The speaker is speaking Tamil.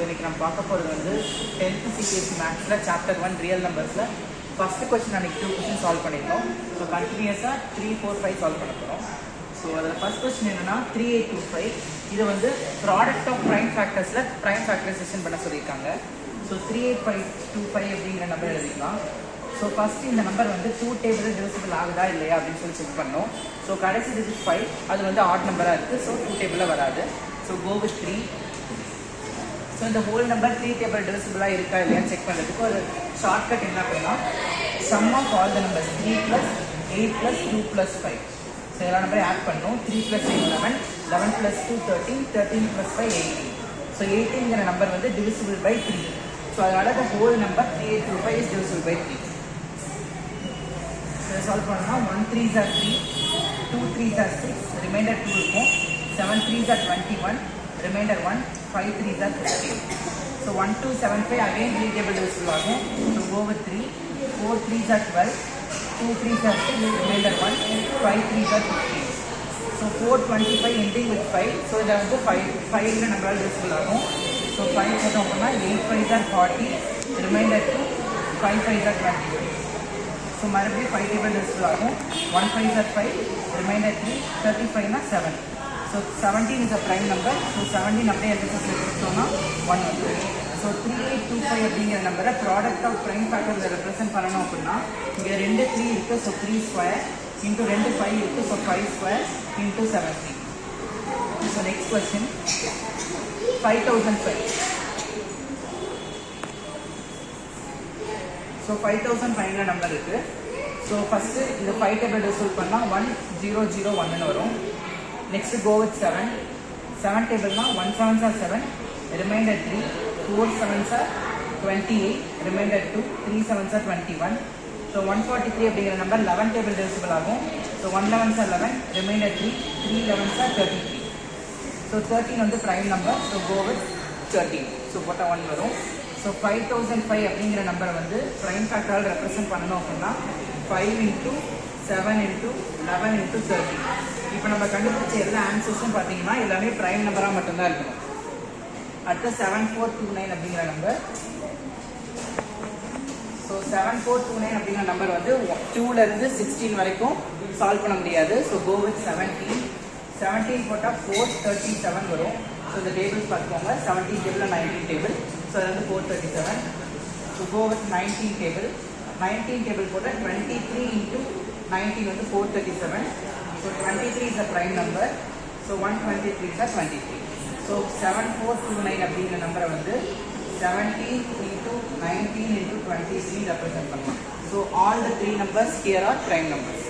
இன்னைக்கு நம்ம பார்க்க போகிறது வந்து 10th CBSE மேக்ஸில் சாப்டர் 1 ரியல் நம்பர்ஸில் ஃபஸ்ட்டு கொஸ்டின் அன்றைக்கி 2 கொஸ்டின் சால்வ் பண்ணியிருக்கோம். ஸோ கண்டினியூஸாக 3, 4, 5 சால்வ் பண்ண போகிறோம். ஸோ அதில் ஃபஸ்ட் கொஸ்டின் என்னென்னா 3825. இது வந்து ப்ராடக்ட் ஆஃப் ப்ரைம் ஃபேக்டர்ஸில் ப்ரைம் ஃபேக்டரைசேஷன் பண்ண சொல்லியிருக்காங்க. ஸோ 38525 அப்படிங்கிற நம்பர் எழுதிக்கலாம். ஸோ ஃபஸ்ட்டு இந்த நம்பர் வந்து 2 டேபிள் டிவிசிபிள் ஆகுதா இல்லையா அப்படின்னு சொல்லி செக் பண்ணோம். ஸோ கடைசி டிஜிட் 5, அது வந்து ஆட் நம்பராக இருக்குது. ஸோ 2 டேபிளில் வராது. So go with 3. ஸோ இந்த ஹோல் நம்பர் 3 டேபிள் டிவிசிபிளாக இருக்கா இல்லையான்னு செக் பண்ணுறதுக்கு ஒரு ஷார்ட்கட் என்ன அப்படின்னா sum of all the numbers 3 + 8 + 2 + 5. So எல்லா நம்பரையும் ஆட் பண்ணோம். 3 + 8 11, 11 + 2 13, 13 + 5 18. ஸோ 18ங்கிற நம்பர் வந்து டிவிசிபிள் பை 3. ஸோ அதனால the whole number 3825 is divisible by 3. So solve பண்ணோம்னா 1 3s are 3, 2 3s are 6, reminder 2 இருக்கும். 7 3s are 21, remainder 1, 5 3s are 15. So 1 2 7 5 again 3 table divisible ஆகும். So go with 3, 4 3s are 12, 2 3s are 6, remainder 1, 5 3s are 15. So 425 ending with 5. So இதில் வந்து 5 நம்பரால் divisible ஆகும். ஸோ 5 போட்டோம் அப்படின்னா 8 5s are 40, reminder 2, 5 5s are 22. So மறுபடியும் 5 டேபிள் divisible ஆகும். 1 5s are 5, remainder 3, 35 7. So 17 is a prime number. So 17 அப்படியே எல்ஹெச்எஸ்ல கொடுத்தோம்னா 1 வந்து. ஸோ 3825 அப்படிங்கிற நம்பரை ப்ராடக்ட் ஆஃப் ப்ரைம் ஃபேக்டர்ஸை ரெப்ரசென்ட் பண்ணணும் அப்படின்னா இங்கே 2 3 இருக்குது. ஸோ 3 ஸ்கொயர் இன்ட்டு 2 5 இருக்குது. So 5 square into 17. So next question 5005. So 5005 number இருக்குது. ஸோ ஃபஸ்ட்டு இந்த 5 டேபிள் divisible பண்ணால் 1 0 0 1ன்னு வரும். Next go with 7. 7 டேபிள்னா 1 7s are 7, remainder 3, 4 7s are 28, remainder 2, 3 7s are 21. So 143 அப்படிங்கிற நம்பர் 11 டேபிள் divisible ஆகும். So 1 11s are 11, remainder 3, 3 11s are 33. So 13 வந்து prime number. So go with 13. So போட்டால் 1 வரும். ஸோ 5005 அப்படிங்கிற நம்பரை வந்து ப்ரைம் ஃபேக்டரால் ரெப்ரசென்ட் பண்ணணும் அப்படின்னா 5 × 7 × 11 × 13. இப்போ நம்ம கண்டுபிடிச்ச எல்லா ஆன்சர்ஸும் பார்த்தீங்கன்னா எல்லாமே ப்ரைம் நம்பராக மட்டும்தான் இருக்கணும். அடுத்த 7429 அப்படிங்கிற நம்பர். ஸோ 7429 அப்படிங்கிற நம்பர் வந்து 2லேருந்து 16 வரைக்கும் சால்வ் பண்ண முடியாது. So go with 17. 17 போட்டால் 437 வரும். ஸோ இந்த டேபிள்ஸ் பார்த்துக்கோங்க. 17 டேபிள் 19 டேபிள். ஸோ அது வந்து 437. So go with 19 table. 19 table போட்டால் 23 × 19 வந்து 437. So 23 is a prime number. So 123 is a 23. So 7429 அப்படிங்கிற நம்பரை வந்து 17 × 19 × 23 ரெப்ரசென்ட் பண்ணலாம். So all the 3 numbers here are prime numbers.